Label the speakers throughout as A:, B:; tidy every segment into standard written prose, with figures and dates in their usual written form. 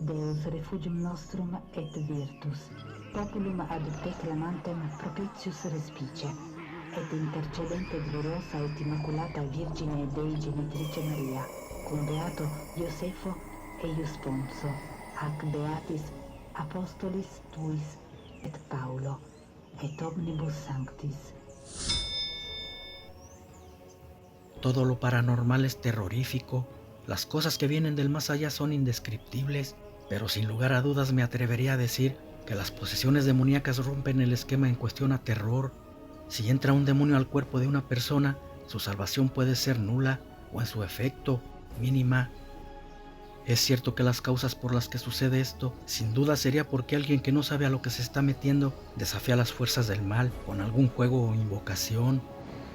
A: Deus refugium nostrum et virtus, populum adopte clamantem propitius respice, et intercedente gloriosa et immaculata Virgine Dei Genitrice Maria, cum beato Iosefo eius Ponso, ac beatis apostolis tuis et Paulo, et omnibus sanctis.
B: Todo lo paranormal es terrorífico, las cosas que vienen del más allá son indescriptibles, pero sin lugar a dudas me atrevería a decir que las posesiones demoníacas rompen el esquema en cuestión a terror. Si entra un demonio al cuerpo de una persona, su salvación puede ser nula o en su efecto, mínima. Es cierto que las causas por las que sucede esto, sin duda sería porque alguien que no sabe a lo que se está metiendo desafía a las fuerzas del mal con algún juego o invocación.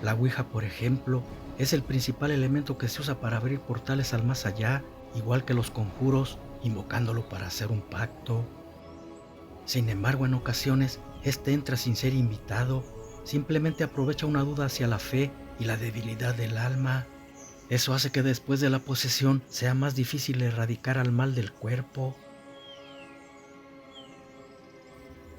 B: La Ouija, por ejemplo, es el principal elemento que se usa para abrir portales al más allá, igual que los conjuros, invocándolo para hacer un pacto. Sin embargo, en ocasiones, este entra sin ser invitado, simplemente aprovecha una duda hacia la fe y la debilidad del alma. Eso hace que después de la posesión sea más difícil erradicar al mal del cuerpo.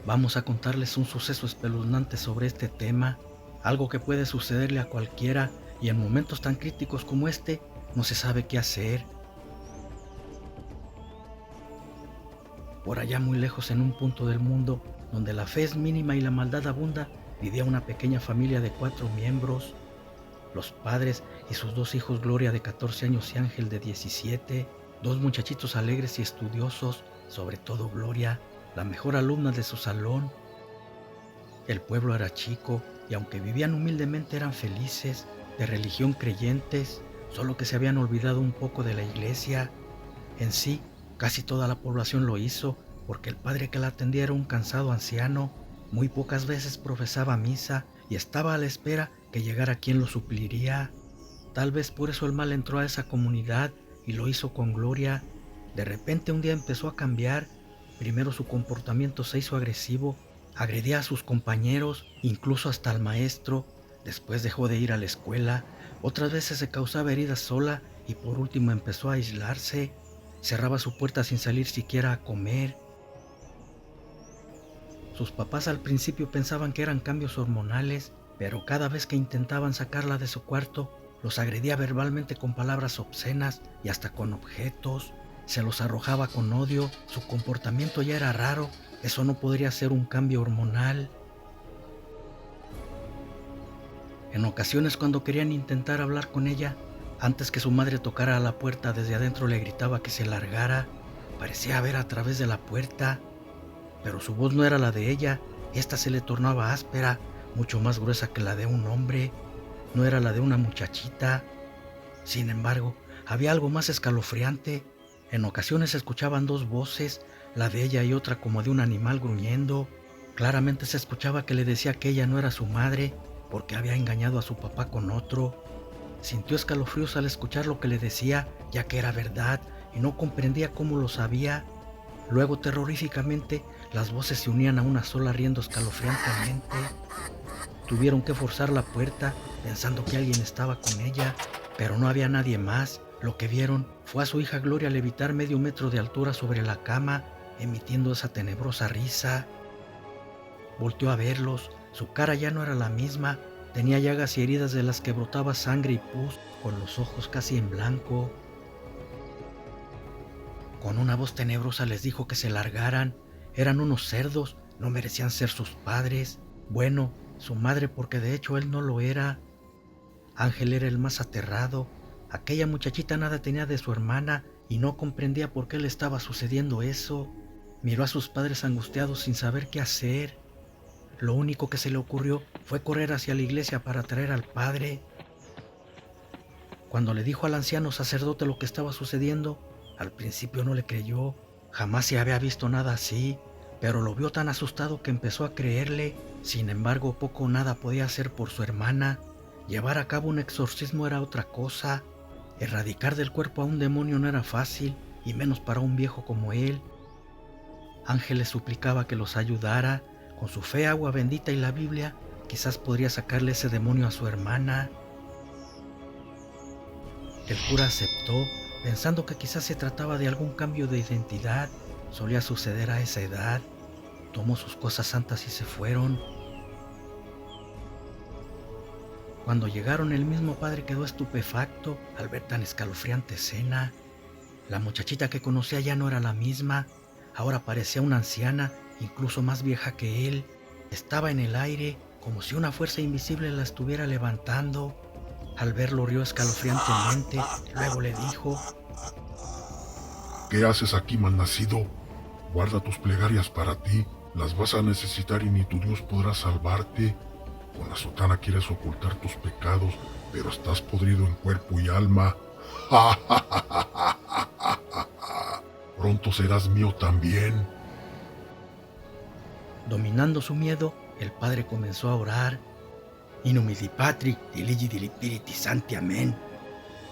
B: Vamos a contarles un suceso espeluznante sobre este tema, algo que puede sucederle a cualquiera y en momentos tan críticos como este no se sabe qué hacer. Por allá muy lejos en un punto del mundo donde la fe es mínima y la maldad abunda, vivía una pequeña familia de 4 miembros. Los padres y sus 2 hijos, Gloria de 14 años y Ángel de 17, 2 muchachitos alegres y estudiosos, sobre todo Gloria, la mejor alumna de su salón. El pueblo era chico y aunque vivían humildemente eran felices, de religión creyentes, solo que se habían olvidado un poco de la iglesia. En sí, casi toda la población lo hizo, porque el padre que la atendía era un cansado anciano, muy pocas veces profesaba misa y estaba a la espera que llegara quien lo supliría. Tal vez por eso el mal entró a esa comunidad y lo hizo con Gloria. De repente un día empezó a cambiar. Primero su comportamiento se hizo agresivo, agredía a sus compañeros, incluso hasta al maestro. Después dejó de ir a la escuela, otras veces se causaba heridas sola y por último empezó a aislarse. Cerraba su puerta sin salir siquiera a comer. Sus papás al principio pensaban que eran cambios hormonales, pero cada vez que intentaban sacarla de su cuarto, los agredía verbalmente con palabras obscenas y hasta con objetos. Se los arrojaba con odio, su comportamiento ya era raro, eso no podría ser un cambio hormonal. En ocasiones cuando querían intentar hablar con ella, antes que su madre tocara a la puerta, desde adentro le gritaba que se largara. Parecía ver a través de la puerta, pero su voz no era la de ella, esta se le tornaba áspera, mucho más gruesa que la de un hombre, no era la de una muchachita. Sin embargo, había algo más escalofriante. En ocasiones se escuchaban 2 voces, la de ella y otra como de un animal gruñendo. Claramente se escuchaba que le decía que ella no era su madre, porque había engañado a su papá con otro. Sintió escalofríos al escuchar lo que le decía, ya que era verdad y no comprendía cómo lo sabía. Luego, terroríficamente, las voces se unían a una sola riendo escalofriantemente. Tuvieron que forzar la puerta pensando que alguien estaba con ella, pero no había nadie más. Lo que vieron fue a su hija Gloria levitar medio metro de altura sobre la cama, emitiendo esa tenebrosa risa. Volteó a verlos, su cara ya no era la misma, tenía llagas y heridas de las que brotaba sangre y pus, con los ojos casi en blanco. Con una voz tenebrosa les dijo que se largaran, eran unos cerdos, no merecían ser sus padres, bueno, su madre porque de hecho él no lo era. Ángel era el más aterrado, aquella muchachita nada tenía de su hermana y no comprendía por qué le estaba sucediendo eso. Miró a sus padres angustiados sin saber qué hacer. Lo único que se le ocurrió fue correr hacia la iglesia para traer al padre. Cuando le dijo al anciano sacerdote lo que estaba sucediendo, al principio no le creyó, jamás se había visto nada así, pero lo vio tan asustado que empezó a creerle. Sin embargo, poco o nada podía hacer por su hermana. Llevar a cabo un exorcismo era otra cosa. Erradicar del cuerpo a un demonio no era fácil, y menos para un viejo como él. Ángel le suplicaba que los ayudara. Con su fe, agua bendita y la Biblia, quizás podría sacarle ese demonio a su hermana. El cura aceptó pensando que quizás se trataba de algún cambio de identidad. Solía suceder a esa edad. Tomó sus cosas santas y se fueron. Cuando llegaron, el mismo padre quedó estupefacto al ver tan escalofriante escena. La muchachita que conocía ya no era la misma. Ahora parecía una anciana, incluso más vieja que él. Estaba en el aire, como si una fuerza invisible la estuviera levantando. Al verlo rió escalofriantemente, luego le dijo:
C: ¿Qué haces aquí, malnacido? Guarda tus plegarias para ti, las vas a necesitar y ni tu Dios podrá salvarte. Con la sotana quieres ocultar tus pecados, pero estás podrido en cuerpo y alma. Pronto serás mío también.
B: Dominando su miedo, el padre comenzó a orar. In nomine Dei Patri, Dei Filii, Dei Spiriti Sancti. Amén.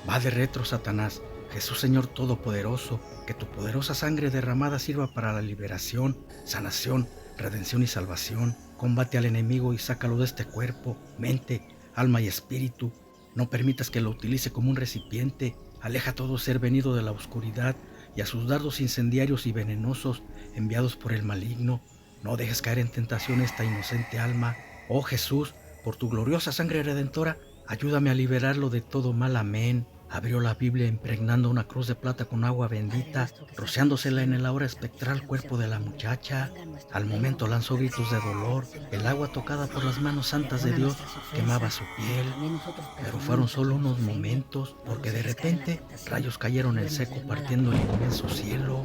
B: Va de retro, Satanás. Jesús, Señor Todopoderoso, que tu poderosa sangre derramada sirva para la liberación, sanación, redención y salvación. Combate al enemigo y sácalo de este cuerpo, mente, alma y espíritu. No permitas que lo utilice como un recipiente. Aleja todo ser venido de la oscuridad y a sus dardos incendiarios y venenosos enviados por el maligno. No dejes caer en tentación esta inocente alma. Oh Jesús, por tu gloriosa sangre redentora, ayúdame a liberarlo de todo mal. Amén. Abrió la Biblia impregnando una cruz de plata con agua bendita, rociándosela en el ahora espectral cuerpo de la muchacha. Al momento lanzó gritos de dolor. El agua tocada por las manos santas de Dios quemaba su piel. Pero fueron solo unos momentos, porque de repente rayos cayeron en seco partiendo el inmenso cielo.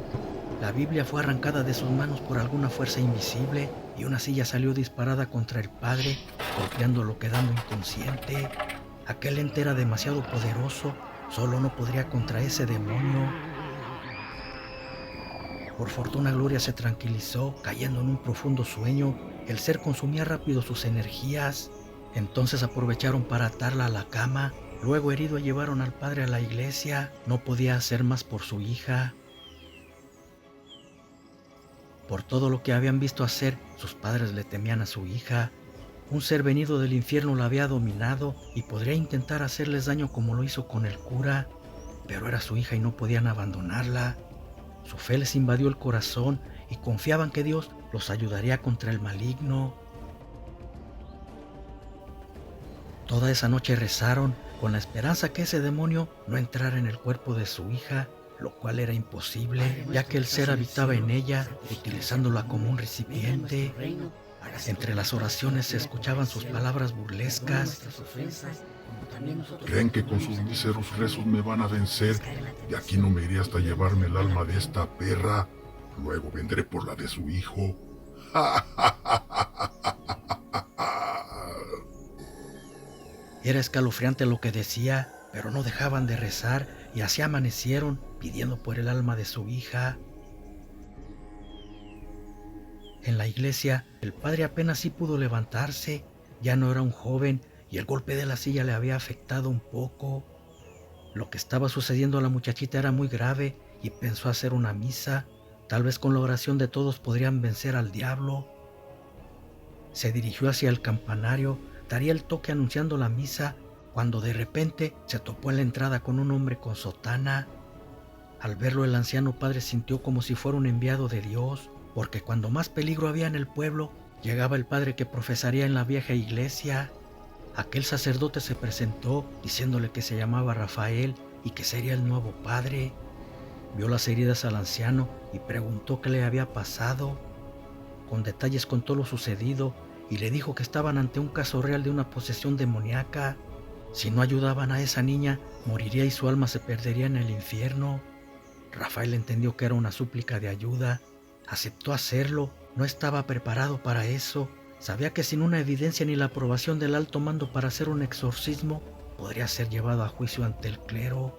B: La Biblia fue arrancada de sus manos por alguna fuerza invisible y una silla salió disparada contra el padre, golpeándolo quedando inconsciente. Aquel ente era demasiado poderoso, solo no podría contra ese demonio. Por fortuna Gloria se tranquilizó, cayendo en un profundo sueño. El ser consumía rápido sus energías. Entonces aprovecharon para atarla a la cama. Luego, herido, llevaron al padre a la iglesia. No podía hacer más por su hija. Por todo lo que habían visto hacer, sus padres le temían a su hija. Un ser venido del infierno la había dominado y podría intentar hacerles daño como lo hizo con el cura, pero era su hija y no podían abandonarla. Su fe les invadió el corazón y confiaban que Dios los ayudaría contra el maligno. Toda esa noche rezaron con la esperanza que ese demonio no entrara en el cuerpo de su hija, lo cual era imposible, ya que el ser habitaba en ella, utilizándola como un recipiente. Entre las oraciones se escuchaban sus palabras burlescas.
C: ¿Creen que con sus míseros rezos me van a vencer? De aquí no me iré hasta llevarme el alma de esta perra. Luego vendré por la de su hijo.
B: Era escalofriante lo que decía, pero no dejaban de rezar y así amanecieron pidiendo por el alma de su hija. En la iglesia, el padre apenas sí pudo levantarse. Ya no era un joven y el golpe de la silla le había afectado un poco. Lo que estaba sucediendo a la muchachita era muy grave y pensó hacer una misa. Tal vez con la oración de todos podrían vencer al diablo. Se dirigió hacia el campanario, daría el toque anunciando la misa, cuando de repente se topó en la entrada con un hombre con sotana. Al verlo, el anciano padre sintió como si fuera un enviado de Dios, porque cuando más peligro había en el pueblo, llegaba el padre que profesaría en la vieja iglesia. Aquel sacerdote se presentó diciéndole que se llamaba Rafael y que sería el nuevo padre. Vio las heridas al anciano y preguntó qué le había pasado. Con detalles contó lo sucedido y le dijo que estaban ante un caso real de una posesión demoníaca. Si no ayudaban a esa niña, moriría y su alma se perdería en el infierno. Rafael entendió que era una súplica de ayuda. Aceptó hacerlo. No estaba preparado para eso. Sabía que sin una evidencia ni la aprobación del alto mando para hacer un exorcismo, podría ser llevado a juicio ante el clero.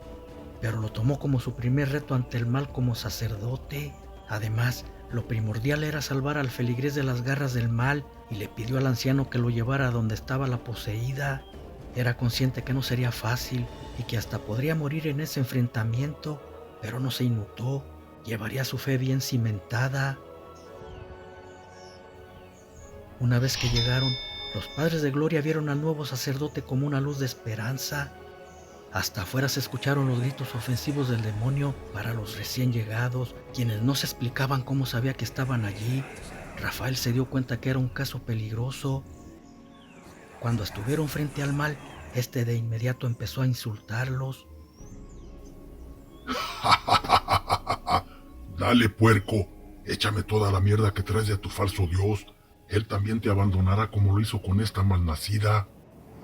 B: Pero lo tomó como su primer reto ante el mal como sacerdote. Además, lo primordial era salvar al feligrés de las garras del mal y le pidió al anciano que lo llevara a donde estaba la poseída. Era consciente que no sería fácil y que hasta podría morir en ese enfrentamiento, pero no se inmutó. Llevaría su fe bien cimentada. Una vez que llegaron, los padres de Gloria vieron al nuevo sacerdote como una luz de esperanza. Hasta afuera se escucharon los gritos ofensivos del demonio para los recién llegados, quienes no se explicaban cómo sabía que estaban allí. Rafael se dio cuenta que era un caso peligroso. Cuando estuvieron frente al mal, este de inmediato empezó a insultarlos.
C: Dale, puerco, échame toda la mierda que traes de tu falso dios. Él también te abandonará como lo hizo con esta malnacida.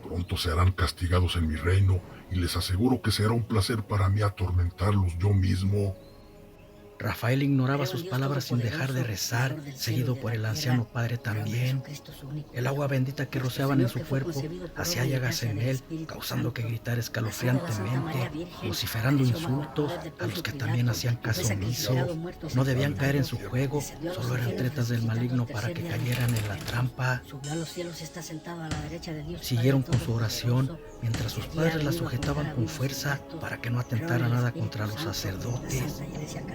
C: Pronto serán castigados en mi reino y les aseguro que será un placer para mí atormentarlos yo mismo.
B: Rafael ignoraba sus palabras sin dejar de rezar, seguido por el anciano padre también. El agua bendita que rociaban en su cuerpo hacía llagas en él, causando que gritara escalofriantemente, vociferando insultos a los que también hacían caso omiso. No debían caer en su juego, solo eran tretas del maligno para que cayeran en la trampa. Siguieron con su oración, mientras sus padres la sujetaban con fuerza para que no atentara nada contra los sacerdotes.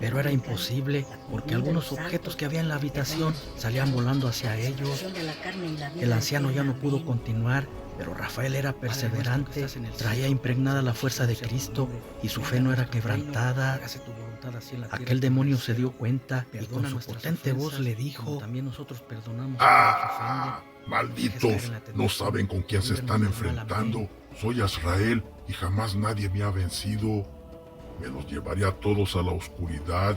B: Pero era imposible, porque algunos objetos que había en la habitación salían volando hacia ellos. El anciano ya no pudo continuar, pero Rafael era perseverante, traía impregnada la fuerza de Cristo y su fe no era quebrantada. Aquel demonio se dio cuenta y con su potente voz le dijo:
C: ¡Ah! ¡Malditos! No saben con quién se están enfrentando. Soy Azrael y jamás nadie me ha vencido. Me los llevaré a todos a la oscuridad.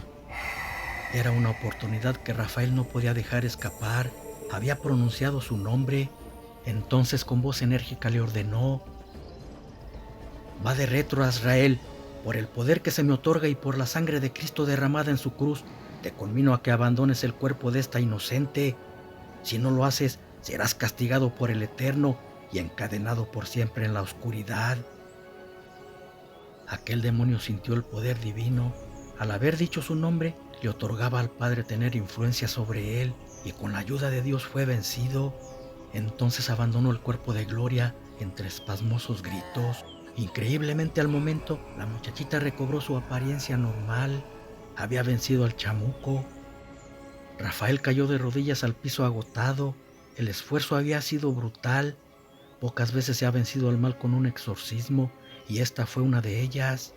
B: Era una oportunidad que Rafael no podía dejar escapar. Había pronunciado su nombre. Entonces con voz enérgica le ordenó: va de retro, Azrael. Por el poder que se me otorga y por la sangre de Cristo derramada en su cruz, te conmino a que abandones el cuerpo de esta inocente. Si no lo haces, serás castigado por el Eterno y encadenado por siempre en la oscuridad. Aquel demonio sintió el poder divino. Al haber dicho su nombre, le otorgaba al Padre tener influencia sobre él, y con la ayuda de Dios fue vencido. Entonces abandonó el cuerpo de Gloria entre espasmosos gritos. Increíblemente al momento, la muchachita recobró su apariencia normal. Había vencido al chamuco. Rafael cayó de rodillas al piso agotado. El esfuerzo había sido brutal. Pocas veces se ha vencido al mal con un exorcismo, y esta fue una de ellas.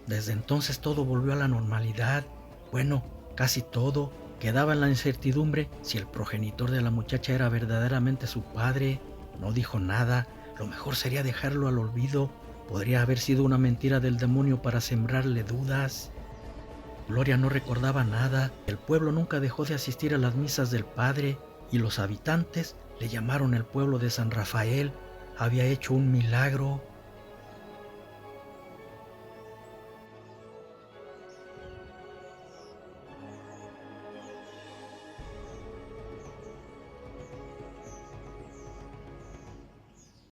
B: Desde entonces todo volvió a la normalidad. Bueno, casi todo. Quedaba en la incertidumbre si el progenitor de la muchacha era verdaderamente su padre. No dijo nada. Lo mejor sería dejarlo al olvido. Podría haber sido una mentira del demonio para sembrarle dudas. Gloria no recordaba nada. El pueblo nunca dejó de asistir a las misas del padre, y los habitantes le llamaron el pueblo de San Rafael. Había hecho un milagro.